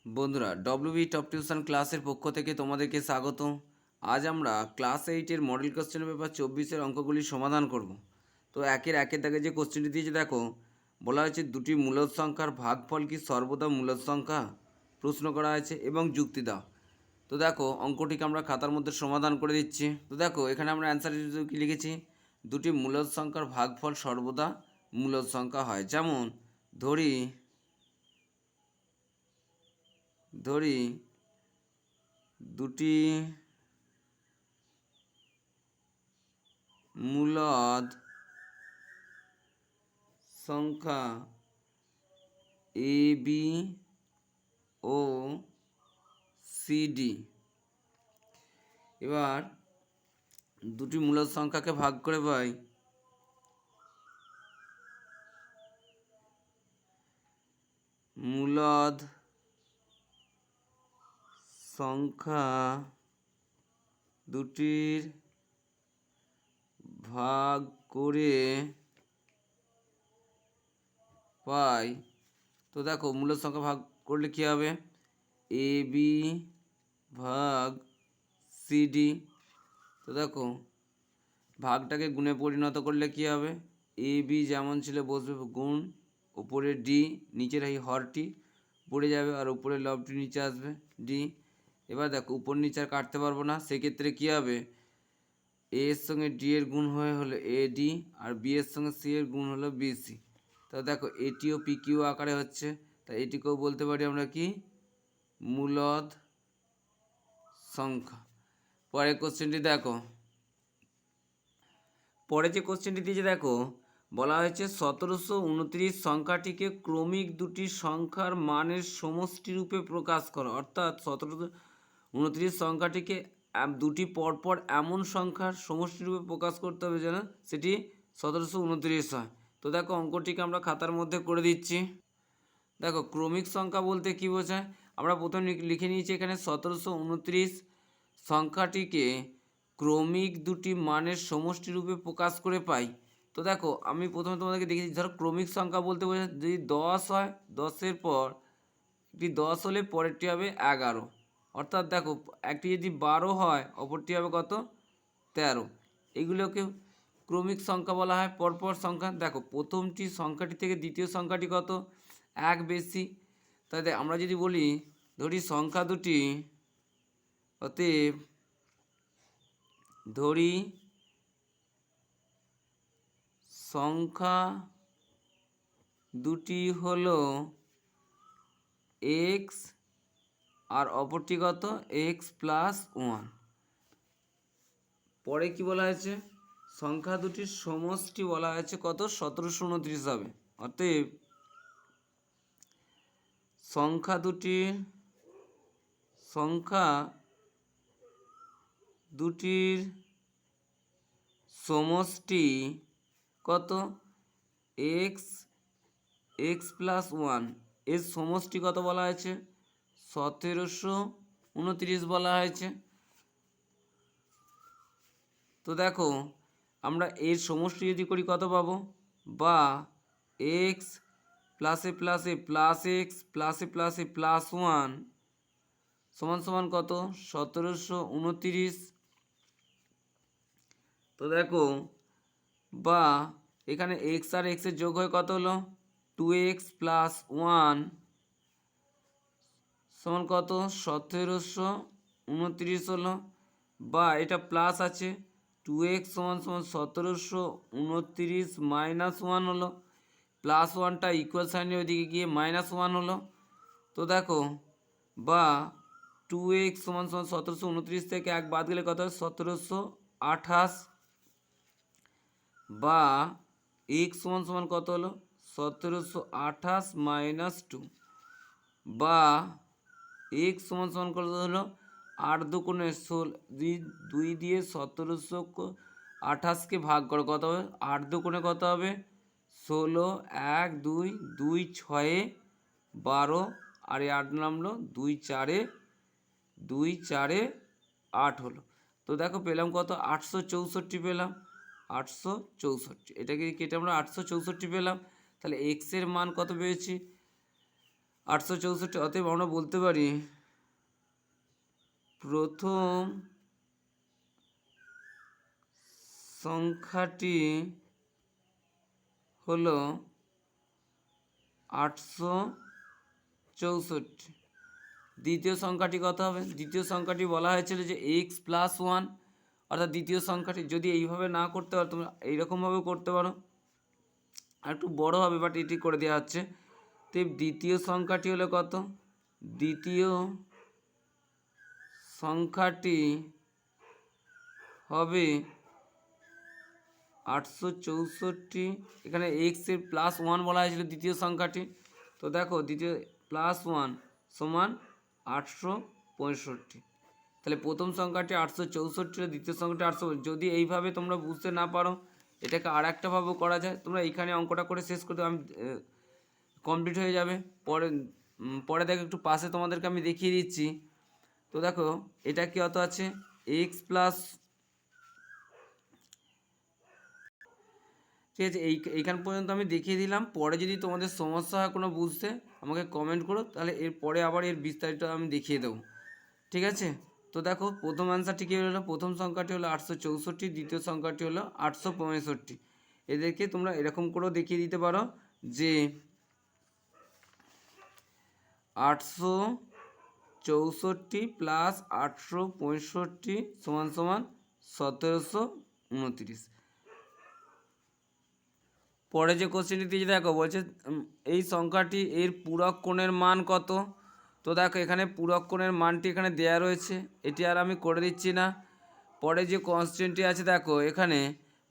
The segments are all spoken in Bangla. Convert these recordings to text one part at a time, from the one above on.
বন্ধুরা ডব্লিউবি টপ টিউশন ক্লাসের পক্ষ থেকে তোমাদেরকে স্বাগত। আজ আমরা ক্লাস 8-এর মডেল কোশ্চেন পেপার 24-এর অঙ্কগুলি সমাধান করব। তো একের দাগে যে কোশ্চেনটি দিয়েছে দেখো, বলা হয়েছে দুটি মূলদ সংখ্যার ভাগফল কি সর্বদা মূলদ সংখ্যা, প্রশ্ন করা হয়েছে এবং যুক্তি দাও। তো দেখো অঙ্কটিকে আমরা খাতার মধ্যে সমাধান করে দিচ্ছি। তো দেখো এখানে আমরা অ্যান্সার কি লিখেছি, দুটি মূলদ সংখ্যার ভাগফল সর্বদা মূলদ সংখ্যা হয়। যেমন ধরি দুটি মূলদ সংখ্যা A B O C D. এবার দুটি মূলদ সংখ্যাকে ভাগ করে পাই মূলদ সংখ্যা দুটির ভাগ করে পাই। তো দেখো মূলদ সংখ্যা ভাগ করলে কী হবে, এ বি ভাগ সি ডি। তো দেখো ভাগটাকে গুণে পরিণত করলে কী হবে, এ বি যেমন ছিল বসবে গুণ, উপরে ডি, নিচের এই হরটি পড়ে যাবে আর উপরের লবটি নিচে আসবে ডি। এবার দেখো উপর নিচে আর কাটতে পারবো না, সেক্ষেত্রে কী হবে, এ এর সঙ্গে ডি এর গুণ হলো এ ডি, আর বি এর সঙ্গে সি এর গুণ হলো বি সি। তো দেখো এটিও পি কিউ আকারে হচ্ছে, তাই এটিকেও বলতে পারি আমরা কি, মূলদ সংখ্যা। পরের কোশ্চেনটি দেখো, পরে যে কোশ্চেনটি দিয়েছে দেখো, বলা হয়েছে 1729 সংখ্যাটিকে ক্রমিক দুটি সংখ্যার মানের সমষ্টি রূপে প্রকাশ করো। অর্থাৎ 1729 সংখ্যাটিকে দুটি পরপর এমন সংখ্যার সমষ্টি রূপে প্রকাশ করতে হবে যেন সেটি 1729 হয়। তো দেখো অঙ্কটিকে আমরা খাতার মধ্যে করে দিচ্ছি। দেখো ক্রমিক সংখ্যা বলতে কি বোঝায়, আমরা প্রথমে লিখে নিয়েছি এখানে 1729 সংখ্যাটিকে ক্রমিক দুটি মানের সমষ্টি রূপে প্রকাশ করে পাই। তো দেখো আমি প্রথমে তোমাদেরকে দেখেছি, ধরো ক্রমিক সংখ্যা বলতে বোঝায় যদি 10 হয়, 10-এর পর একটি 10 হলে পরেরটি হবে 11। অর্থাৎ দেখো একটি যদি 12 হয় অপরটি হবে কত, 13। এগুলোকে ক্রমিক সংখ্যা বলা হয়, পরপর সংখ্যা। দেখো প্রথমটি সংখ্যাটি থেকে দ্বিতীয় সংখ্যাটি কত, এক বেশি। তাই আমরা যদি বলি ধরি সংখ্যা দুটি, অতএব ধরি সংখ্যা দুটি হলো এক্স আর অপরটি কত, এক্স প্লাস 1। পরে কি বলা হয়েছে, সংখ্যা দুটির সমষ্টি বলা হয়েছে কত, 1729 হবে। অতএব সংখ্যা দুটির সমষ্টি কত, এক্স এক্স প্লাস 1, এর সমষ্টি কত বলা হয়েছে, 1729 বলা হয়েছে। তো দেখো আমরা এর সমষ্টি যদি করি কত পাবো, বা এক্স প্লাসে প্লাসে প্লাস এক্স প্লাসে প্লাসে প্লাস 1 সমান সমান কত, 1729। তো দেখো বা এখানে এক্স আর এক্সের যোগ হয়ে কত হলো, 2x প্লাস 1 সমান কত, 1729 হলো। বা এটা প্লাস আছে, 2x সমান সমান 1729 মাইনাস 1 হলো, প্লাস 1টা ইকুয়াল সাইনের ওইদিকে গিয়ে মাইনাস 1 হলো। তো দেখো বা 2x সমান সমান 1729 থেকে 1 বাদ গেলে কত হয়, 1728। বা x সমান সমান কত হলো, 1728 মাইনাস 2। বা x সমান সমান কত হলো, 8 দুগুণে 16, 2 দিয়ে 1728কে ভাগ করো কত হবে, 8 দুগুণে কত হবে, 16, 1 2 2 6 12, আর 8 নামলো 2 4 8 হলো। তো দেখো পেলাম কত, 864 পেলাম, 864। এটাকে কেটে আমরা 864 পেলাম। তাহলে এক্সের মান কত পেয়েছি, 864। অতএব আমরা বলতে পারি প্রথম সংখ্যাটি হলো 864। দ্বিতীয় সংখ্যাটি কত হবে? দ্বিতীয় সংখ্যাটি বলা হয়েছিল যে x+1, অর্থাৎ দ্বিতীয় সংখ্যাটি যদি এইভাবে না করতে পারো তোমরা এইরকমভাবে করতে পারো, আর একটু বড় হবে, বাট এটি করে দেওয়া হচ্ছে। তো দ্বিতীয় সংখ্যাটি হলো কত? দ্বিতীয় সংখ্যাটি হবে 864। এখানে x-এর +1 বলা হয়েছিল দ্বিতীয় সংখ্যাটি। তো দেখো দ্বিতীয় +1 সমান 865। তাহলে প্রথম সংখ্যাটি 864, দ্বিতীয় সংখ্যাটি 800। যদি এইভাবে তোমরা বুঝতে না পারো এটাকে আর একটাভাবেও করা যায়। তোমরা এইখানে অঙ্কটা করে শেষ করতে আমি কমপ্লিট হয়ে যাবে। পরে দেখো একটু পাশে তোমাদেরকে আমি দেখিয়ে দিচ্ছি। তো দেখো এটা কি অত আছে x+, ঠিক আছে। এইখান পর্যন্ত আমি দেখিয়ে দিলাম। পরে যদি তোমাদের সমস্যা হয় কোনো বুঝতে আমাকে কমেন্ট করো, তাহলে এরপরে আবার এর বিস্তারিত আমি দেখিয়ে দেবো, ঠিক আছে। তো দেখো প্রথম অ্যান্সারটি কী হলো? প্রথম সংখ্যাটি হলো 864, দ্বিতীয় সংখ্যাটি হলো 865। এদেরকে তোমরা এরকম করেও দেখিয়ে দিতে পারো যে 864 + 865 = 1729। পরে যে কোশ্চেনটি দিয়েছে দেখো বলছে এই সংখ্যাটি এর পূরক কোণের মান কত? তো দেখো এখানে পূরক কোণের মানটি এখানে দেয়া রয়েছে, এটি আর আমি করে দিচ্ছি না। পরে যে কোশ্চেনটি আছে দেখো এখানে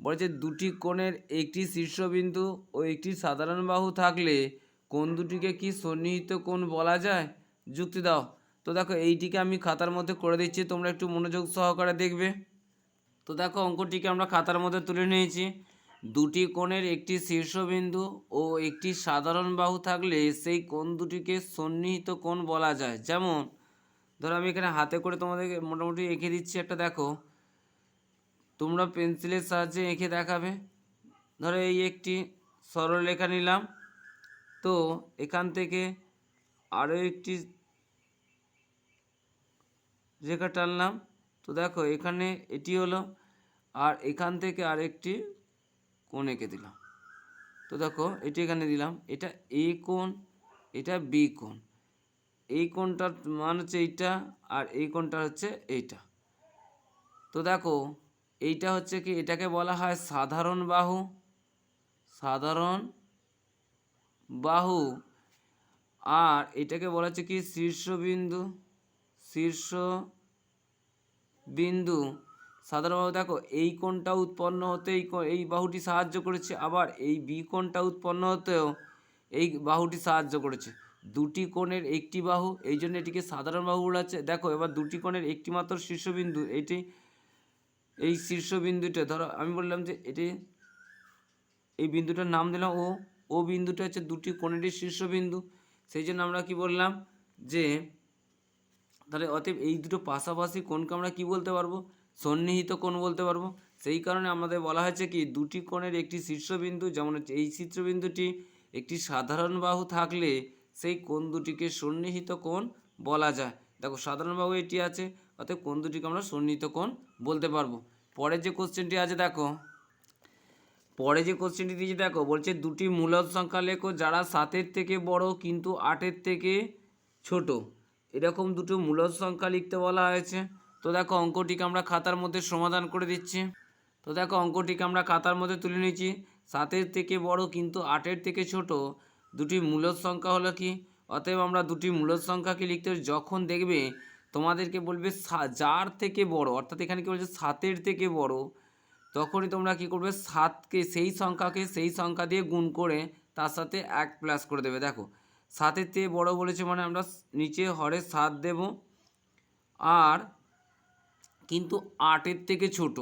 বলছে দুটি কোণের একটি শীর্ষবিন্দু ও একটি সাধারণ বাহু থাকলে কোণ দুটিকে কি সন্নিহিত কোণ বলা যায়? যুক্তি দাও। তো দেখো এইটিকে আমি খাতার মধ্যে করে দিচ্ছি, তোমরা একটু মনোযোগ সহকারে দেখবে। তো দেখো অঙ্কটিকে আমরা খাতার মধ্যে তুলে নিয়েছি। দুটি কোণের একটি শীর্ষবিন্দু ও একটি সাধারণ বাহু থাকলে সেই কোণ দুটিকে সন্নিহিত কোণ বলা যায়। যেমন ধরো আমি এখানে হাতে করে তোমাদেরকে মোটামুটি এঁকে দিচ্ছি একটা, দেখো তোমরা পেন্সিলের সাহায্যে এঁকে দেখাবে। ধরো এই একটি সরলরেখা নিলাম, তো এখান থেকে আরও একটি রেখা টানলাম। তো দেখো এখানে এটি হলো, আর এখান থেকে আরেকটি কোণ এঁকে দিলাম। তো দেখো এটি এখানে দিলাম, এটা এ কোণ, এটা বি কোণ। এই কোণটার মান হচ্ছে এইটা, আর এই কোণটা হচ্ছে এইটা। তো দেখো এইটা হচ্ছে কি, এটাকে বলা হয় সাধারণ বাহু। সাধারণ বাহু। আর এটাকে বলা হচ্ছে কি শীর্ষবিন্দু। শীর্ষবিন্দু সাধারণ বাহু। দেখো এই কোণটা উৎপন্ন হতে এই বাহুটি সাহায্য করেছে, আবার এই বি কোণটা উৎপন্ন হতেও এই বাহুটি সাহায্য করেছে। দুটি কোণের একটি বাহু, এই জন্য এটিকে সাধারণ বাহু বলা হচ্ছে। দেখো এবার দুটি কোণের একটি মাত্র শীর্ষবিন্দু, এটি এই শীর্ষবিন্দুটা ধরো আমি বললাম যে এটি, এই বিন্দুটার নাম দিলাম ও। ও বিন্দুটা হচ্ছে দুটি কোণেরই শীর্ষবিন্দু। সেই জন্য আমরা কি বললাম যে তাহলে অতএব এই দুটো পাশাপাশি কোণকে আমরা কি বলতে পারবো? সন্নিহিত কোণ বলতে পারবো। সেই কারণে আমাদের বলা হয়েছে কি দুটি কোণের একটি শীর্ষবিন্দু, যেমন হচ্ছে এই শীর্ষবিন্দুটি একটি সাধারণ বাহু থাকলে সেই কোণ দুটিকে সন্নিহিত কোণ বলা যায়। দেখো সাধারণ বাহু এটি আছে, অতএব কোণ দুটিকে আমরা সন্নিহিত কোণ বলতে পারবো। পরের যে কোশ্চেনটি আছে দেখো, পরে যে কোশ্চেনটি দিয়েছে দেখো বলছে দুটি মূলদ সংখ্যা লেখো যারা 7-এর থেকে বড় কিন্তু 8-এর থেকে ছোট। এরকম দুটো মূলদ সংখ্যা লিখতে বলা হয়েছে। তো দেখো অঙ্কটিকে আমরা খাতার মধ্যে সমাধান করে দিচ্ছি। তো দেখো অঙ্কটিকে আমরা খাতার মধ্যে তুলে নিয়েছি। 7-এর থেকে বড় কিন্তু 8-এর থেকে ছোট দুটি মূলদ সংখ্যা হলো কি? অতএব আমরা দুটি মূলদ সংখ্যাকে লিখতে যখন দেখবে তোমাদেরকে বলবে যার থেকে বড়, অর্থাৎ এখানে কি বলছে 7-এর থেকে বড়, তখনই তোমরা কি করবে 7কে সেই সংখ্যা দিয়ে গুণ করে তার সাথে 1 প্লাস করে দেবে। দেখো 7-এর থেকে বড় বলেছে মানে আমরা নিচে হরে 7 দেব, আর কিন্তু 8-এর থেকে ছোট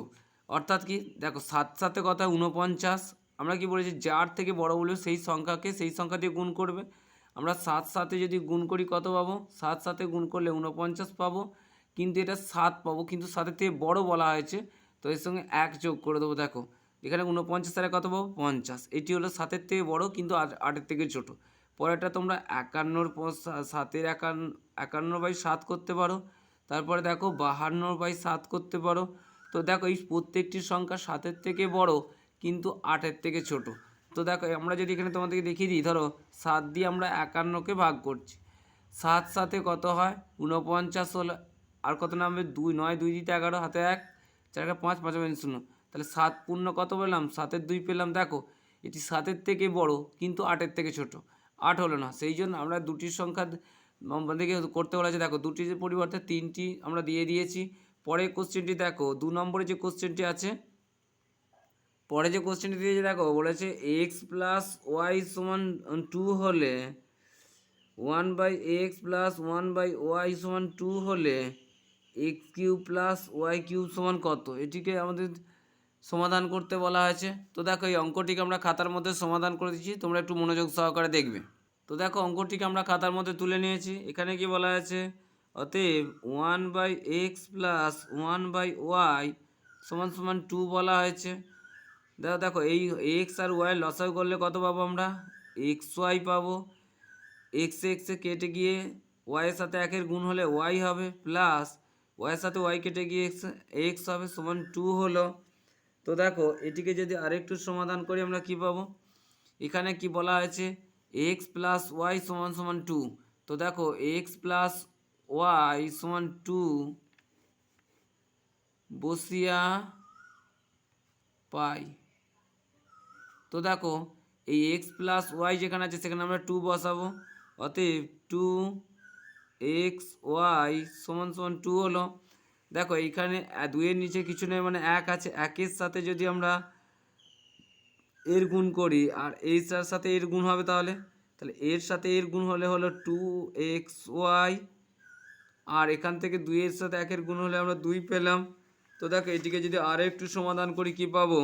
অর্থাৎ কি দেখো 7 7 কথা 49। আমরা কি বলেছি যার থেকে বড় বলে সেই সংখ্যা দিয়ে গুণ করবে। আমরা 7 7-এ যদি গুণ করি কত পাবো? 7 7-এ গুণ করলে 49 পাবো, কিন্তু এটা 7 পাবো, কিন্তু 7-এর থেকে বড় বলা হয়েছে, তো এর সঙ্গে 1 যোগ করে দেবো। দেখো এখানে 49 আর কত পাবো? 50। এটি হলো 7-এর থেকে বড় কিন্তু 8-এর থেকে ছোট। পরেরটা তোমরা 51/7 করতে পারো। তারপরে দেখো 52/7 করতে পারো। তো দেখো এই প্রত্যেকটি সংখ্যা 7-এর থেকে বড় কিন্তু 8-এর থেকে ছোট। তো দেখো আমরা যদি এখানে তোমাদেরকে দেখিয়ে দিই, ধরো 7 দিয়ে আমরা 51কে ভাগ করছি, 7 7-এ কত হয় 49 হলো, আর কত নামবে 2, 9 2 দিতে 11, হাতে 1, 4 5 5 0, তাহলে 7 পূর্ণ কত পেলাম 7-এর 2 পেলাম। দেখো এটি 7-এর থেকে বড় কিন্তু 8-এর থেকে ছোট, 8 হলো না, সেই জন্য আমরা দুটির সংখ্যা আমাদেরকে করতে বলা আছে। দেখো দুটির পরিবর্তে 3টি আমরা দিয়ে দিয়েছি। পরের কোশ্চেনটি দেখো, 2 নম্বরে যে কোশ্চেনটি আছে, পরে যে কোশ্চেনটি দিয়েছে দেখো বলেছে x প্লাস ওয়াই সমান 2 হলে 1/x প্লাস 1/y সমান 2 হলে x cube plus y cube সমান কত, এটিকে আমাদের সমাধান করতে বলা হয়েছে। তো দেখো এই অঙ্কটিকে আমরা খাতার মধ্যে সমাধান করে দিচ্ছি, তোমরা একটু মনোযোগ সহকারে দেখবে। তো দেখো অঙ্কটিকে আমরা খাতার মধ্যে তুলে নিয়েছি। এখানে কি বলা আছে, অতএব 1/x প্লাস 1/y সমান সমান 2 বলা হয়েছে। দেখো দেখো এই এক্স আর ওয়াই লসাগু করলে কত পাবো আমরা, এক্স ওয়াই পাবো। এক্স এক্সে কেটে গিয়ে ওয়াইয়ের সাথে 1-এর গুণ হলে ওয়াই হবে, প্লাস ওয়াইয়ের সাথে ওয়াই কেটে গিয়ে এক্স এক্স হবে, সমান 2 হলো। তো দেখো এটিকে যদি আরেকটু সমাধান করি আমরা কি পাবো, এখানে কি বলা হয়েছে এক্স প্লাস ওয়াই সমান সমান 2। তো দেখো এক্স প্লাস ওয়াই সমান 2 বসিয়া পাই। তো দেখো এই এক্স প্লাস ওয়াই যেখানে আছে সেখানে আমরা 2 বসাবো, অতএব 2x y সমান সমান 2 হলো। দেখো এইখানে 2-এর নিচে কিছু নেই, মানে 1 আছে, 1-এর সাথে যদি আমরা এর গুণ করি আর এর সাথে এর গুণ হবে, তাহলে তাহলে এর সাথে এর গুণ হলে হলো 2xy, আর এখান থেকে 2-এর সাথে 1-এর গুণ হলে আমরা 2 পেলাম। তো দেখো এটিকে যদি আরও একটু সমাধান করি কি পাবো,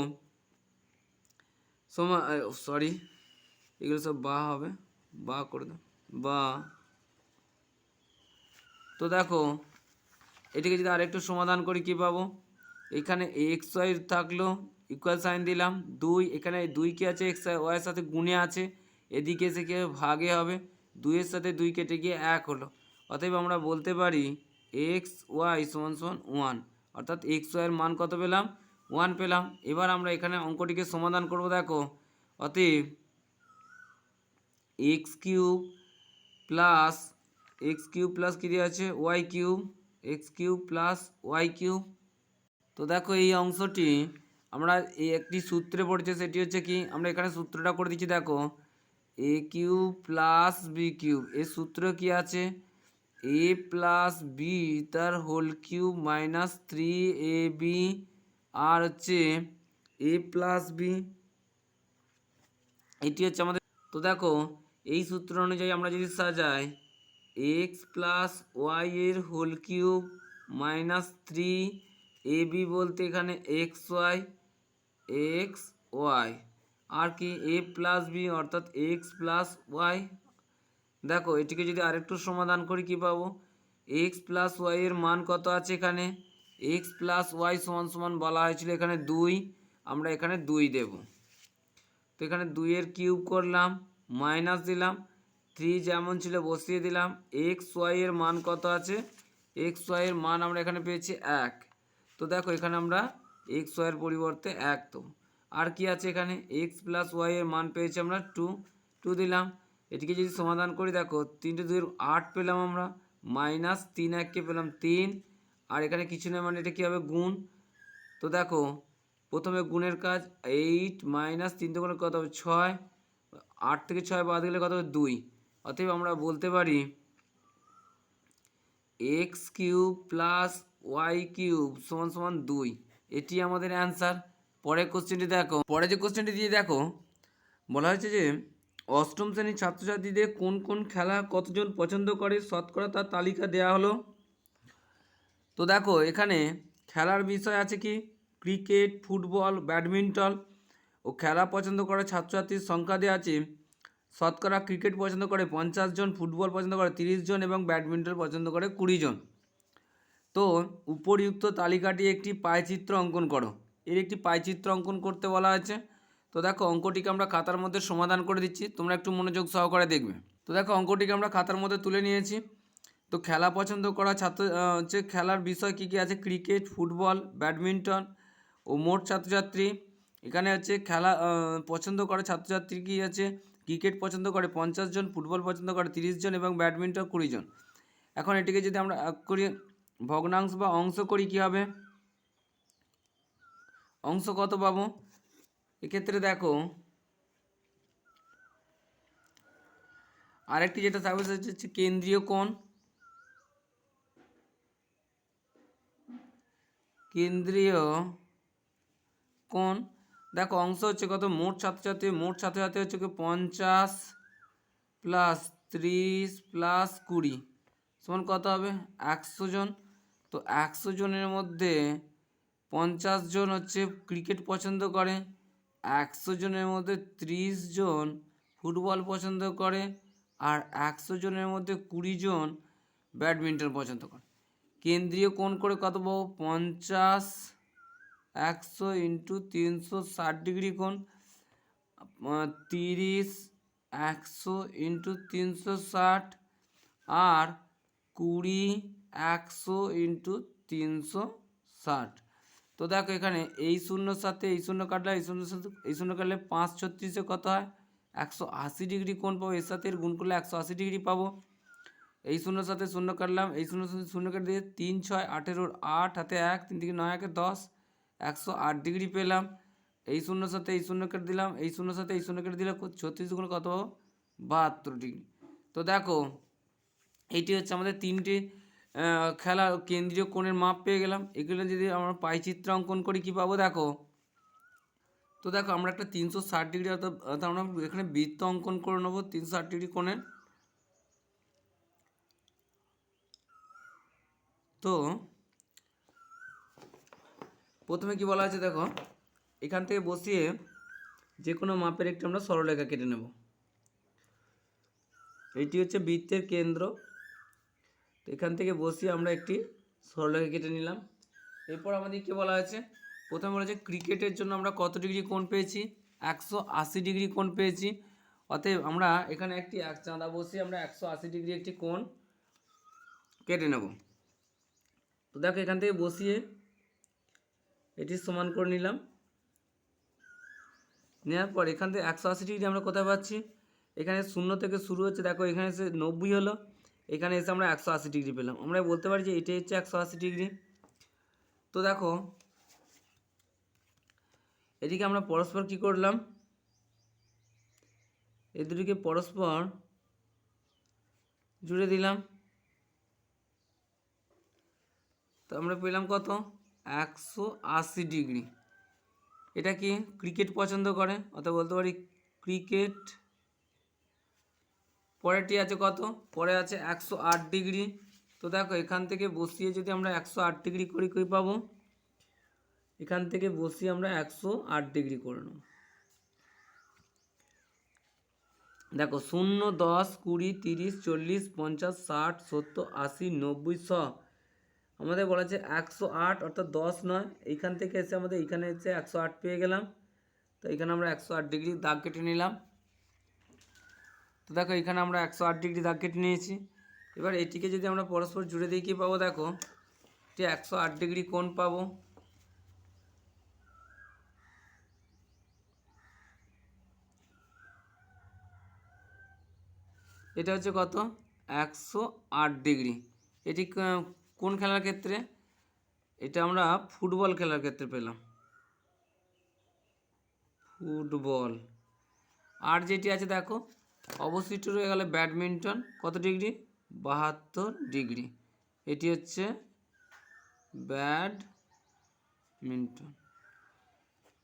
সরি এগুলো সব বা হবে, বা করে দাও বা। তো দেখো এটিকে যদি আরেকটু সমাধান করি কি পাবো, এখানে এক্স ওয়াই থাকলো, ইকুয়াল সাইন দিলাম 2, এখানে 2 কি আছে এক্স ওয়াইয়ের সাথে গুণে আছে, এদিকে এসে কি ভাগে হবে, 2-এর সাথে 2 কেটে গিয়ে 1 হলো। অতএব আমরা বলতে পারি এক্স ওয়াই সমান সমান 1, অর্থাৎ এক্স ওয়াইয়ের মান কত পেলাম 1 পেলাম। এবার আমরা এখানে অঙ্কটিকে সমাধান করব। দেখো অতএব এক্স কিউব প্লাস কী দিয়ে আছে y cube, x cube plus y cube. তো দেখো এই অংশটি আমরা এই একটি সূত্রে পড়েছে, সেটি হচ্ছে কি, আমরা এখানে সূত্রটা করে দিচ্ছি। দেখো A cube plus B cube, এর সূত্র কি আছে এ প্লাস বি তার হোল কিউব মাইনাস 3ab, আর হচ্ছে এ প্লাস বি, এটি হচ্ছে আমাদের। তো দেখো এই সূত্র অনুযায়ী আমরা যদি সাজাই এক্স প্লাস ওয়াই এর হোল কিউব মাইনাস 3ab বলতে এখানে এক্স ওয়াই, আর কি এ প্লাস বি অর্থাৎ এক্স প্লাস ওয়াই। দেখো এটিকে যদি আরেকটু সমাধান করি কি পাবো, এক্স প্লাস ওয়াই এর মান কত আছে, এখানে এক্স প্লাস ওয়াই সমান সমান বলা হয়েছিল এখানে 2, আমরা এখানে 2 দেব। তো এখানে 2-এর কিউব করলাম, মাইনাস দিলাম, 3 যেমন ছিল বসিয়ে দিলাম। এক্স ওয়াই এর মান কত আছে, এক্স ওয়াই এর মান আমরা এখানে পেয়েছি 1। তো দেখো এখানে আমরা এক্স ওয়াইয়ের পরিবর্তে 1, তো আর কি আছে এখানে এক্স প্লাস ওয়াই এর মান পেয়েছি আমরা 2 দিলাম। এটিকে যদি সমাধান করি দেখো 3 × 2 = 8 পেলাম আমরা, মাইনাস 3 1-কে পেলাম 3, আর এখানে কিছু নেই মানে এটা কী হবে গুণ। তো দেখো প্রথমে গুণের কাজ, 8 মাইনাস 3 × 2 কত হবে 6, 8 থেকে 6 বাদ গেলে কত হবে 2। অতএব আমরা বলতে পারি x cube plus y cube সমান সমান 2, এটি আমাদের অ্যান্সার। পরের কোশ্চেনটি দেখো, পরে যে কোশ্চেনটি দিয়ে দেখো বলা হয়েছে যে অষ্টম শ্রেণীর ছাত্রছাত্রীদের কোন কোন খেলা কতজন পছন্দ করে শতকরা তার তালিকা দেওয়া হলো। তো দেখো এখানে খেলার বিষয় আছে কি ক্রিকেট, ফুটবল, ব্যাডমিন্টন, ও খেলা পছন্দ করা ছাত্রছাত্রীর সংখ্যা দেওয়া আছে শতকরা ক্রিকেট পছন্দ করে 50 জন, ফুটবল পছন্দ করে 30 জন এবং ব্যাডমিন্টন পছন্দ করে 20 জন। তো উপরিউক্ত তালিকাটি একটি পায়চিত্র অঙ্কন করো, এর একটি পায়চিত্র অঙ্কন করতে বলা হয়েছে। তো দেখো অঙ্কটিকে আমরা খাতার মধ্যে সমাধান করে দিচ্ছি, তোমরা একটু মনোযোগ সহকারে দেখবে। তো দেখো অঙ্কটিকে আমরা খাতার মধ্যে তুলে নিয়েছি। তো খেলা পছন্দ করা ছাত্র হচ্ছে খেলার বিষয় কী কী আছে, ক্রিকেট, ফুটবল, ব্যাডমিন্টন ও মোট ছাত্রছাত্রী। এখানে হচ্ছে খেলা পছন্দ করে ছাত্রছাত্রী কী আছে, ক্রিকেট পছন্দ করে 50 জন, ফুটবল পছন্দ করে 30 জন এবং ব্যাডমিন্টন 20 জন। এখন এটিকে যদি আমরা করি ভগ্নাংশ বা অংশ করি কী হবে, অংশ কত পাবো, এক্ষেত্রে দেখো আরেকটি যেটা থাকবে সেটা হচ্ছে কেন্দ্রীয় কোণ। কেন্দ্রীয় কোণ দেখো অংশ হচ্ছে কত, মোট ছাত্রছাত্রী হচ্ছে কি 50 প্লাস 30 প্লাস 20 সমান কত হবে 100 জন। তো 100 জনের মধ্যে 50 জন হচ্ছে ক্রিকেট পছন্দ করে, 100 জনের মধ্যে 30 জন ফুটবল পছন্দ করে, আর 100 জনের মধ্যে 20 জন ব্যাডমিন্টন পছন্দ করে। কেন্দ্রীয় কোণ করে কত পাবো, 50 100 ইন্টু 360 ডিগ্রি কোণ, 30 100 ইন্টু 360 আর 20 100 ইন্টু 360। তো দেখো এখানে এই শূন্যর সাথে এই শূন্য কাটলে এই শূন্যর সাথে এই শূন্য কাটলে 5×36 কত হয় 180 ডিগ্রি কোণ পাবো, এর সাথে এর গুণ করলে 180 ডিগ্রি পাবো। এই শূন্যর সাথে শূন্য কাটলাম, এই শূন্যর সাথে শূন্য কেটে দিয়ে 3 6 18 8 হাতে 1 3 থেকে 9 1 10 108 ডিগ্রি পেলাম। এই শূন্যর সাথে এই শূন্য কেটে দিলাম, এই শূন্যর সাথে এই শূন্য কেটে দিলে 36 গুণ কত পাবো 72 ডিগ্রি। তো দেখো এইটি হচ্ছে আমাদের তিনটি খেলার কেন্দ্রীয় কোণের মাপ পেয়ে গেলাম। এগুলো যদি আমরা পাইচিত্র অঙ্কন করি কী পাবো দেখো, তো দেখো আমরা একটা 360 ডিগ্রি অর্থাৎ আমরা এখানে বৃত্ত অঙ্কন করে নেবো 360 ডিগ্রি কোণের। তো প্রথমে কি বলা আছে দেখো, এখান থেকে বসিয়ে যে কোনো মাপের একটি আমরা সরলরেখা কেটে নেব। এইটি হচ্ছে বৃত্তের কেন্দ্র, তো এখান থেকে বসিয়ে আমরা একটি সরলরেখা কেটে নিলাম। এরপর আমাদের কি বলা আছে, প্রথমে বলা আছে ক্রিকেটের জন্য আমরা কত ডিগ্রি কোণ পেয়েছি, 180 ডিগ্রি কোণ পেয়েছি। অতএব আমরা এখানে একটি এক চাঁদা বসিয়ে আমরা 180 ডিগ্রি একটি কোণ কেটে নেব। তো দেখো এখান থেকে বসিয়ে এটি সমান করে নিলাম। নেওয়ার পর এখান থেকে 180 ডিগ্রি আমরা কোথায় পাচ্ছি, এখানে 0 থেকে শুরু হচ্ছে, দেখো এখানে এসে 90 হলো, এখানে এসে আমরা 180 ডিগ্রি পেলাম। আমরা বলতে পারি যে এটাই হচ্ছে 180 ডিগ্রি। তো দেখো এদিকে আমরা পরস্পর কি করলাম, এই দুটিকে পরস্পর জুড়ে দিলাম। তো আমরা পেলাম কত 180 ডিগ্রি। এটা কি ক্রিকেট পছন্দ করে, অর্থাৎ বলতে পারি ক্রিকেট। পরেরটি আছে কত, পরে আছে 108 ডিগ্রি। তো দেখো এখান থেকে বসিয়ে যদি আমরা 108 ডিগ্রি করি কী পাবো, এখান থেকে বসিয়ে আমরা 108 ডিগ্রি করে নেব। দেখো 0 10 20 30 40 50 60 70 80 90 100, আমাদের বলা আছে 108 অর্থাৎ 10 নয়, এইখান থেকে এসে আমাদের এইখানে এসে 108 পেয়ে গেলাম। তো এখানে আমরা 108 ডিগ্রি দাগ কেটে নিলাম। তো দেখো এখানে আমরা 108 ডিগ্রি দাগ কেটে নিয়েছি। এবার এটিকে যদি আমরা পরস্পর জুড়ে দিই কী পাবো, দেখো এটি 108 ডিগ্রি কোণ পাবো। এটা হচ্ছে কত 108 ডিগ্রি। এটি কোন খেলার ক্ষেত্রে, এটা আমরা ফুটবল খেলার ক্ষেত্রে পেলাম, ফুটবল। আর যেটি আছে দেখো অবশিষ্ট রয়ে গেল ব্যাডমিন্টন, কত ডিগ্রি 72 ডিগ্রি। এটি হচ্ছে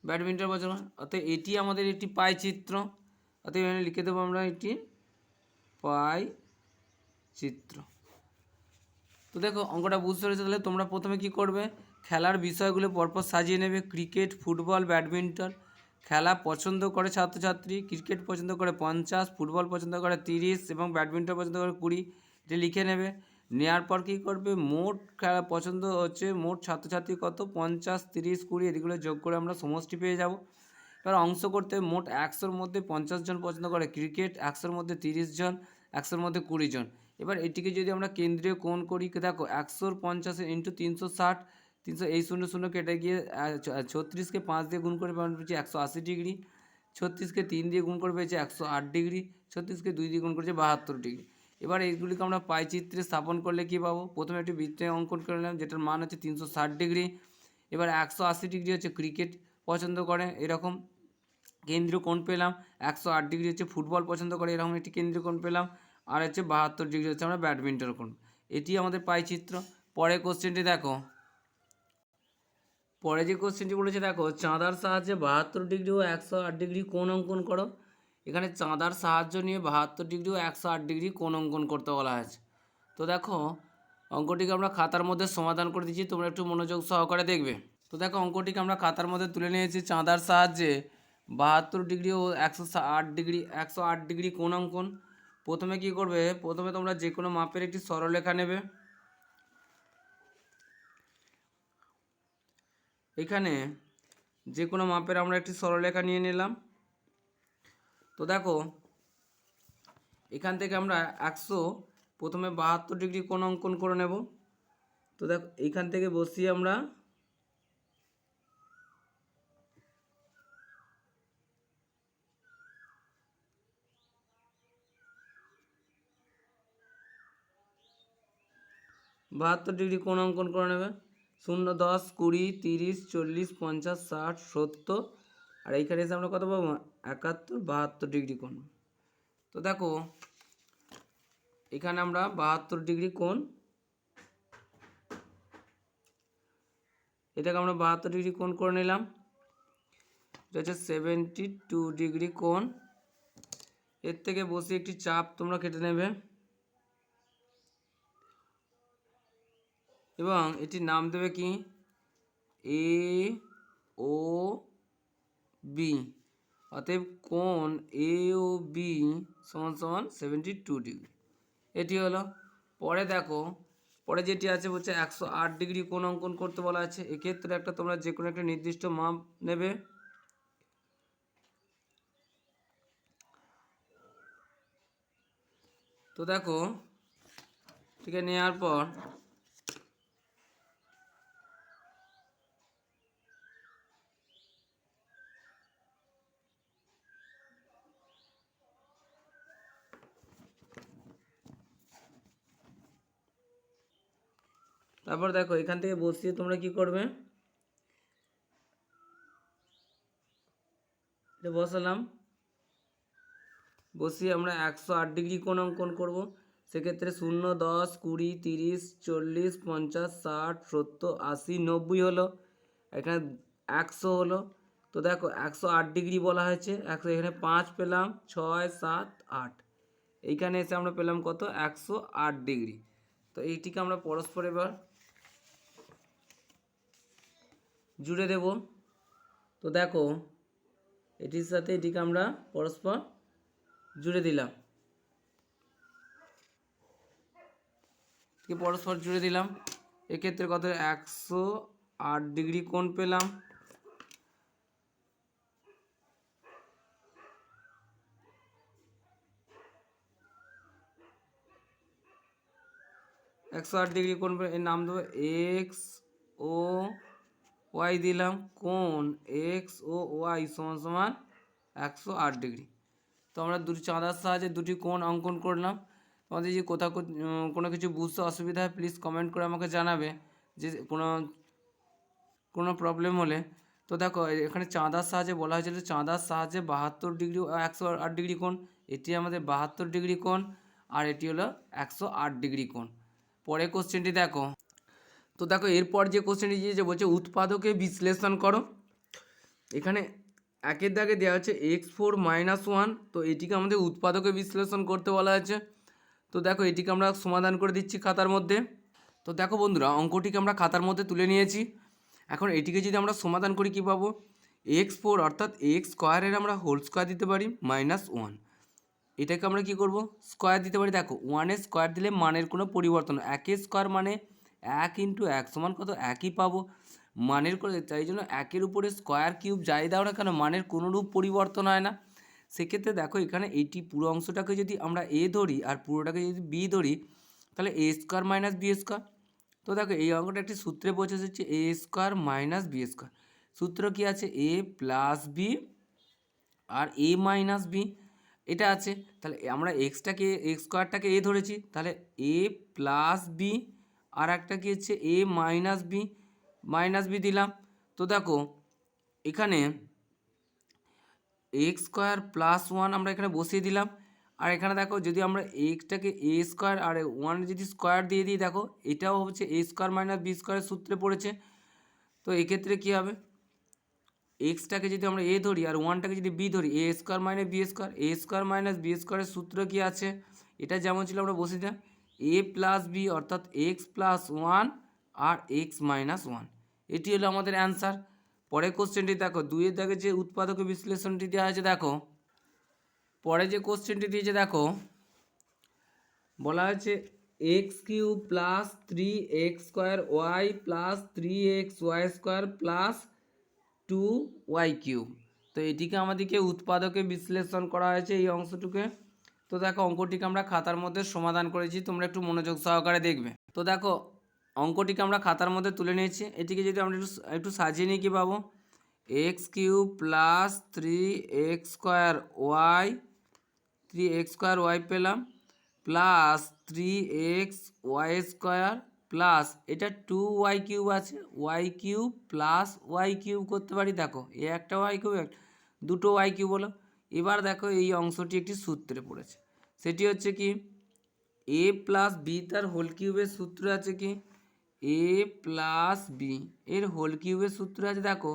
ব্যাডমিন্টন বছর। অর্থাৎ এটি আমাদের একটি পাই চিত্র, অর্থাৎ এখানে লিখে দেবো আমরা এটি পাই চিত্র। তো দেখো অঙ্কটা বুঝতে পেরেছো, তাহলে তোমরা প্রথমে কি করবে, খেলার বিষয়গুলো পরপর সাজিয়ে নেবে। ক্রিকেট, ফুটবল, ব্যাডমিন্টন খেলা পছন্দ করে ছাত্রছাত্রী, ক্রিকেট পছন্দ করে 50, ফুটবল পছন্দ করে 30 এবং ব্যাডমিন্টন পছন্দ করে 20, এটা লিখে নেবে। নেওয়ার পর কী করবে, মোট খেলা পছন্দ হচ্ছে মোট ছাত্রছাত্রী কত 50 30 20, এদিকগুলো যোগ করে আমরা সমষ্টি পেয়ে যাব। এবার অংশ করতে মোট 100-র মধ্যে 50 জন পছন্দ করে ক্রিকেট, 100-র মধ্যে 30 জন, 100-র মধ্যে 20 জন। এবার এটিকে যদি আমরা কেন্দ্রীয় কোণ করি, দেখো 150 ইন্টু 360, 300, এই 0 0 কেটে গিয়ে 36কে 5 দিয়ে গুণ করে পেয়েছি 180 ডিগ্রি, 36কে 3 দিয়ে গুণ করে পেয়েছি 108 ডিগ্রি, 36কে 2 দিয়ে গুণ করেছে 72 ডিগ্রি। এবার এইগুলিকে আমরা পাই চিত্রে স্থাপন করলে কী পাবো? প্রথমে একটি বৃত্তে অঙ্কন করে নিলাম যেটার মান হচ্ছে 360 ডিগ্রি। এবার 180 ডিগ্রি হচ্ছে ক্রিকেট পছন্দ করে এরকম কেন্দ্রীয় কোণ পেলাম, 108 ডিগ্রি হচ্ছে ফুটবল পছন্দ করে এরকম একটি কেন্দ্রীয় কোণ পেলাম, আর হচ্ছে 72 ডিগ্রি হচ্ছে আমরা ব্যাডমিন্টন কোণ। এটি আমাদের পাই চিত্র। পরের কোশ্চেনটি দেখো, পরে যে কোশ্চেনটি বলেছে দেখো, চাঁদার সাহায্যে 72 ডিগ্রি ও 108 ডিগ্রি কোণ অঙ্কন করো। এখানে চাঁদার সাহায্য নিয়ে 72 ডিগ্রি ও 108 ডিগ্রি কোণ অঙ্কন করতে বলা হয়েছে। তো দেখো অঙ্কটিকে আমরা খাতার মধ্যে সমাধান করে দিচ্ছি, তোমরা একটু মনোযোগ সহকারে দেখবে। তো দেখো অঙ্কটিকে আমরা খাতার মধ্যে তুলে নিয়েছি। চাঁদার সাহায্যে 72 ডিগ্রি ও 108 ডিগ্রি কোণ অঙ্কন। প্রথমে কি করবে? প্রথমে তোমরা যে কোনো মাপের একটি সরলরেখা নেবে। এখানে যে কোনো মাপের আমরা একটি সরলরেখা নিয়ে নিলাম। তো দেখো এখান থেকে আমরা প্রথমে 72 ডিগ্রি কোণ অঙ্কন করে নেব। তো দেখো এইখান থেকে বসিয়ে আমরা বাহাত্তর ডিগ্রি কোণ অঙ্কন করে নেবে। 0, 10, 20, 30, 40, 50, 60, 70, আর এইখানে এসে আমরা কত পাবো? 71, 72 ডিগ্রি কোণ। তো দেখো এখানে আমরা 72 ডিগ্রি কোণ, এটাকে আমরা 72 ডিগ্রি কোণ করে নিলাম। এটা হচ্ছে 72 ডিগ্রি কোণ। এর থেকে বসে একটি চাপ তোমরা কেটে নেবে এবং এটির নাম দেবে কি? এ ও বি। অতএব কোণ এ ও বি সমান সমান 72 ডিগ্রি। এটি হলো। পরে দেখো পরে যেটি আছে বলছে 108 ডিগ্রি কোণ অঙ্কন করতে বলা আছে। এক্ষেত্রে একটা তোমরা যে কোনো একটা নির্দিষ্ট মাপ নেবে। তো দেখো ঠিক আছে, নেওয়ার পর তারপর দেখো এখান থেকে বসিয়ে তোমরা কি করবে? এটা বসালাম, বসিয়ে আমরা 108 ডিগ্রি কোণ অঙ্কন করব। সেক্ষেত্রে 0, 10, 20, 30, 40, 50, 60, 70, 80, 90 হলো, এখানে 100 হলো। তো দেখো 108 ডিগ্রি বলা হয়েছে, এখানে 5 পেলাম, 6, 7, 8, এইখানে এসে আমরা পেলাম কত? 108 ডিগ্রি। তো এইটিকে আমরা পরস্পর এবার জুড়ে দেব। তো দেখো এটির সাথে এটিকে আমরা পরস্পর জুড়ে দিলাম, পরস্পর জুড়ে দিলাম। এক্ষেত্রে কত? 108 ডিগ্রি কোণ পেলাম। একশো আট ডিগ্রি কোণ এর নাম দেবো এক্স ও ওয়াই দিলাম। কোণ এক্স ও ওয়াই সমান সমান 108 ডিগ্রি। তো আমরা দুটি চাঁদার সাহায্যে দুটি কোণ অঙ্কন করলাম। তোমাদের যদি কোথাও কোনো কিছু বুঝতে অসুবিধা হয় প্লিজ কমেন্ট করে আমাকে জানাবে, যে কোনো প্রবলেম হলে। তো দেখো এখানে চাঁদার সাহায্যে বলা হয়েছিল, চাঁদার সাহায্যে 72 ডিগ্রি ও 108 ডিগ্রি কোণ। এটি আমাদের 72 ডিগ্রি কোণ আর এটি হলো 108 ডিগ্রি কোণ। পরের কোশ্চেনটি দেখো। তো দেখো এরপর যে কোশ্চেনটি যে বলছে উৎপাদকে বিশ্লেষণ করো। এখানে একের দাগে দেওয়া হচ্ছে x4 - 1। তো এটিকে আমাদের উৎপাদকে বিশ্লেষণ করতে বলা হয়েছে। তো দেখো এটিকে আমরা সমাধান করে দিচ্ছি খাতার মধ্যে। তো দেখো বন্ধুরা অঙ্কটিকে আমরা খাতার মধ্যে তুলে নিয়েছি। এখন এটিকে যদি আমরা সমাধান করি কী পাবো? x4 অর্থাৎ x স্কোয়ারের আমরা হোল স্কোয়ার দিতে পারি -1। এটাকে আমরা কি করব? স্কোয়ার দিতে পারি। দেখো 1-এর স্কোয়ার দিলে মানের কোনো পরিবর্তন, 1-এর স্কোয়ার মানে 1 × 1 সমান কত? 1ই পাবো। মানের করে, তাই জন্য একের উপরে স্কোয়ার কিউব যাই দাও না কেন মানের কোনোরূপ পরিবর্তন হয় না। সেক্ষেত্রে দেখো এখানে এইটি পুরো অংশটাকে যদি আমরা এ ধরি আর পুরোটাকে যদি বি ধরি, তাহলে এ স্কোয়ার মাইনাস বি স্কোয়ার। তো দেখো এই অঙ্কটা একটি সূত্রে পৌঁছে হচ্ছে এ স্কোয়ার মাইনাস বি স্কোয়ার। সূত্র কী আছে? এ প্লাস বি আর এ মাইনাস বি, এটা আছে। তাহলে আমরা এক্সটাকে এক্স স্কোয়ারটাকে এ ধরেছি, তাহলে এ প্লাস বি আর একটা কী হচ্ছে এ মাইনাস বি দিলাম। তো দেখো এখানে এক্স স্কোয়ার প্লাস ওয়ান আমরা এখানে বসিয়ে দিলাম। আর এখানে দেখো যদি আমরা এক্সটাকে এ স্কোয়ার আর ওয়ান যদি স্কোয়ার দিয়ে দিই, দেখো এটাও হচ্ছে এ স্কোয়ার মাইনাস বি স্কোয়ারের সূত্রে পড়েছে। তো এক্ষেত্রে কী হবে? এক্সটাকে যদি আমরা এ ধরি আর ওয়ানটাকে যদি বি ধরি, এ স্কোয়ার মাইনাস বি স্কোয়ার, এ স্কোয়ার মাইনাস বি স্কোয়ারের সূত্র কী আছে? এটা যেমন ছিল আমরা বসে দিলাম এ প্লাস বি অর্থাৎ এক্স প্লাস ওয়ান আর এক্স মাইনাস ওয়ান। এটি হলো আমাদের অ্যান্সার। পরের কোশ্চেনটি দেখো, দুইয়ের দাগে যে উৎপাদক বিশ্লেষণটি দেওয়া হয়েছে, দেখো পরে যে কোশ্চেনটি দিয়েছে দেখো বলা হয়েছে x cube plus 3x square y plus 3x y square plus 2y cube. তো এটিকে আমাদেরকে উৎপাদকে বিশ্লেষণ করা হয়েছে এই অংশটুকে। তো দেখো অঙ্কটিকে আমরা খাতার মধ্যে সমাধান করেছি, তোমরা একটু মনোযোগ সহকারে দেখবে। তো দেখো অঙ্কটিকে আমরা খাতার মধ্যে তুলে নিয়েছি। এটিকে যদি আমরা একটু সাজিয়ে নিই, কী পাবো? X cube plus 3x square y পেলাম plus 3x y square plus এটা 2y কিউব আছে, y cube plus y cube করতে পারি। দেখো এ একটা ওয়াই কিউব, দুটো ওয়াই কিউব হলো। এবার দেখো এই অংশটি একটি সূত্রে পড়েছে, সেটি হচ্ছে কি এ প্লাস বি তার হোল কিউবের সূত্র আছে কি এ প্লাস বি এর হোল কিউবের সূত্র আছে। দেখো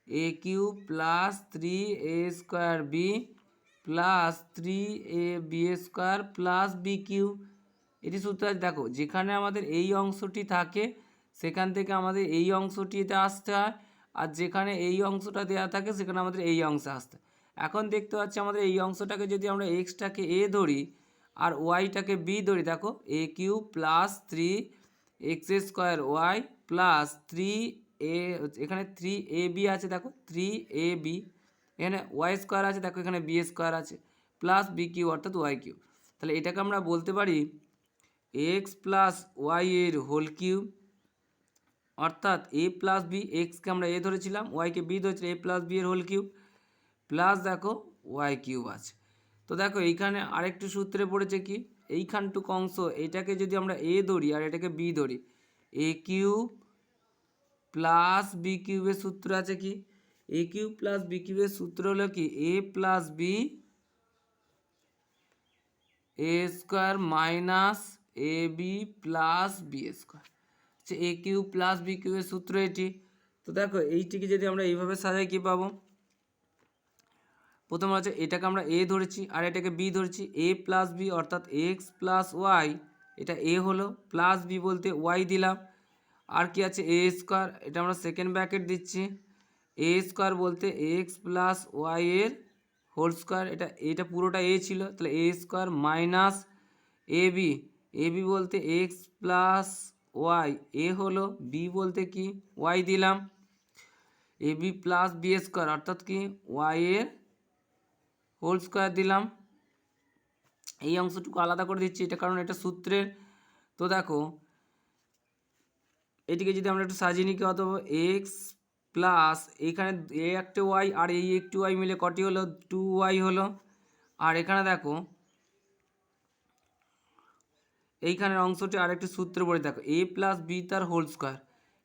A cube plus 3a square B plus 3ab square plus B cube, এটি সূত্র আছে। দেখো যেখানে আমাদের এই অংশটি থাকে সেখান থেকে আমাদের এই অংশটিতে আসতে হয়, আর যেখানে এই অংশটা দেওয়া থাকে সেখানে আমাদের এই অংশে আসতে হয়। এখন দেখতে পাচ্ছি আমাদের এই অংশটাকে যদি আমরা এক্সটাকে এ ধরি আর ওয়াইটাকে বি ধরি, দেখো A cube plus 3x square y plus 3a, এখানে 3ab আছে, দেখো 3ab, এখানে ওয়াই স্কোয়ার আছে, দেখো এখানে বি স্কোয়ার আছে, প্লাস বি কিউ অর্থাৎ ওয়াই কিউ। তাহলে এটাকে আমরা বলতে পারি এক্স প্লাস ওয়াই এর হোল কিউব, অর্থাৎ এ প্লাস বি, এক্সকে আমরা এ ধরেছিলাম, ওয়াইকে বি ধরেছিলাম, এ প্লাস বি এর হোল কিউব প্লাস দেখো ওয়াই কিউব আছে। তো দেখো এইখানে আরেকটু সূত্রে পড়েছে কি এইখানটুক অংশ, এটাকে যদি আমরা এ ধরি আর এটাকে বি ধরি, এ কিউব প্লাস বি কিউবের সূত্র আছে কি এ কিউব প্লাস বি কিউবের সূত্র হলো কি A plus B A square minus A B plus B square, হচ্ছে এ কিউব প্লাস বি কিউবের সূত্র এটি। তো দেখো এইটিকে যদি আমরা এইভাবে সাজাই কী পাবো? প্রথম হচ্ছে এটাকে আমরা এ ধরেছি আর এটাকে বি ধরেছি, এ প্লাস বি অর্থাৎ এক্স প্লাস ওয়াই, এটা এ হলো, প্লাস বি বলতে ওয়াই দিলাম, আর কি আছে এ স্কোয়ার, এটা আমরা সেকেন্ড ব্র্যাকেট দিচ্ছি, এ স্কোয়ার বলতে এক্স প্লাস ওয়াই এর হোল স্কোয়ার, এটা পুরোটা এ ছিল, তাহলে এ স্কোয়ার মাইনাস এ বি বলতে এক্স প্লাস ওয়াই এ হলো, বি বলতে কি ওয়াই দিলাম, এ বি প্লাস বি স্কোয়ার অর্থাৎ কি ওয়াই এর হোল স্কোয়ার দিলাম। এই অংশটুকু আলাদা করে দিচ্ছি, এটা কারণ এটা সূত্রের। তো দেখো এটিকে যদি আমরা একটু সাজিয়ে নিই, কত এক্স প্লাস এখানে এ একটা ওয়াই আর এই একটু ওয়াই মিলে কটি হলো 2y হলো, আর এখানে দেখো এইখানের অংশটি আরেকটি সূত্র পড়ে, দেখো এ প্লাস বি তার হোল স্কোয়ার,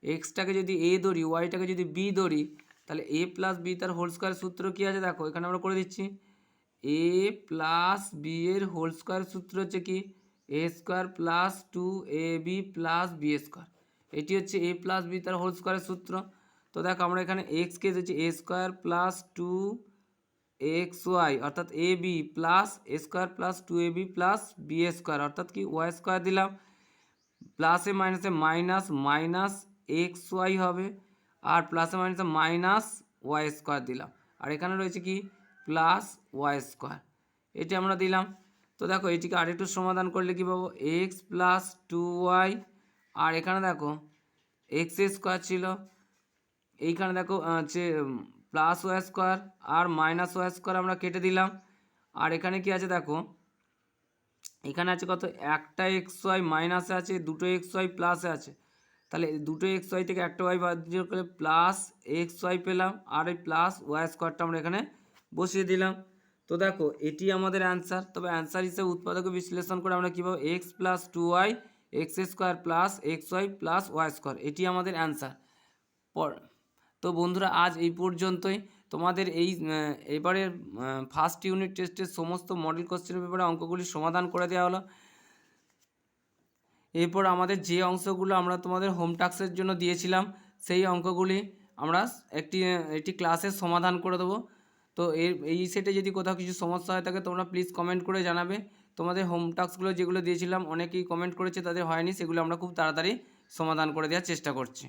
এক্সটাকে যদি এ ধরি ওয়াইটাকে যদি বি ধরি, তাহলে এ প্লাস বি তার হোল স্কোয়ার সূত্র কী আছে? দেখো এখানে আমরা করে দিচ্ছি এ প্লাস বি এর হোল স্কোয়ার সূত্র হচ্ছে কি A square plus 2ab plus B square, এটি হচ্ছে এ প্লাস বি তার হোল স্কোয়ারের সূত্র। তো দেখো আমরা এখানে এক্সকে দিচ্ছি এ স্কোয়ার প্লাস 2xy অর্থাৎ A B plus A square plus 2ab plus B square অর্থাৎ কি ওয়াই স্কোয়ার দিলাম, প্লাসে মাইনাসে মাইনাস মাইনাস এক্স ওয়াই হবে, আর প্লাসে মাইনাসে মাইনাস ওয়াই স্কোয়ার দিলাম, আর এখানে রয়েছে কি প্লাস ওয়াই স্কোয়ার, এটি আমরা দিলাম। তো দেখো এটিকে আরেকটু সমাধান করলে কী পাবো? এক্স প্লাস 2y, আর এখানে দেখো এক্স স্কোয়ার ছিল এইখানে দেখো হচ্ছে প্লাস ওয়াই স্কোয়ার আর মাইনাস ওয়াই স্কোয়ার আমরা কেটে দিলাম। আর এখানে কি আছে দেখো, এখানে আছে কত, একটা এক্স ওয়াই মাইনাসে আছে, দুটো এক্স ওয়াই প্লাসে আছে। তাহলে দুটো এক্স ওয়াই থেকে একটা ওয়াই বাদ দিয়ে করে প্লাস এক্স ওয়াই পেলাম, আর এই প্লাস ওয়াই স্কোয়ারটা আমরা এখানে বসিয়ে দিলাম। তো দেখো এটি আমাদের অ্যান্সার। তবে অ্যান্সার হিসেবে উৎপাদকে বিশ্লেষণ করে আমরা কীভাবে x plus two y x square plus x y plus y square, এটি আমাদের অ্যান্সার। তো বন্ধুরা আজ এই পর্যন্তই। তোমাদের এই এবারের ফার্স্ট ইউনিট টেস্টের সমস্ত মডেল কোশ্চেনের ব্যাপারে অঙ্কগুলি সমাধান করে দেওয়া হলো। এরপর আমাদের যে অংশগুলো আমরা তোমাদের হোম টাস্কের জন্য দিয়েছিলাম সেই অঙ্কগুলি আমরা একটি ক্লাসে সমাধান করে দেবো। তো এই সেটে যদি কোথাও কিছু সমস্যা হয়ে থাকে তোমরা প্লিজ কমেন্ট করে জানাবে। তোমাদের হোম টাস্কগুলো যেগুলো দিয়েছিলাম অনেকেই কমেন্ট করেছে তাদের হয়নি, সেগুলো আমরা খুব তাড়াতাড়ি সমাধান করে দেওয়ার চেষ্টা করছি।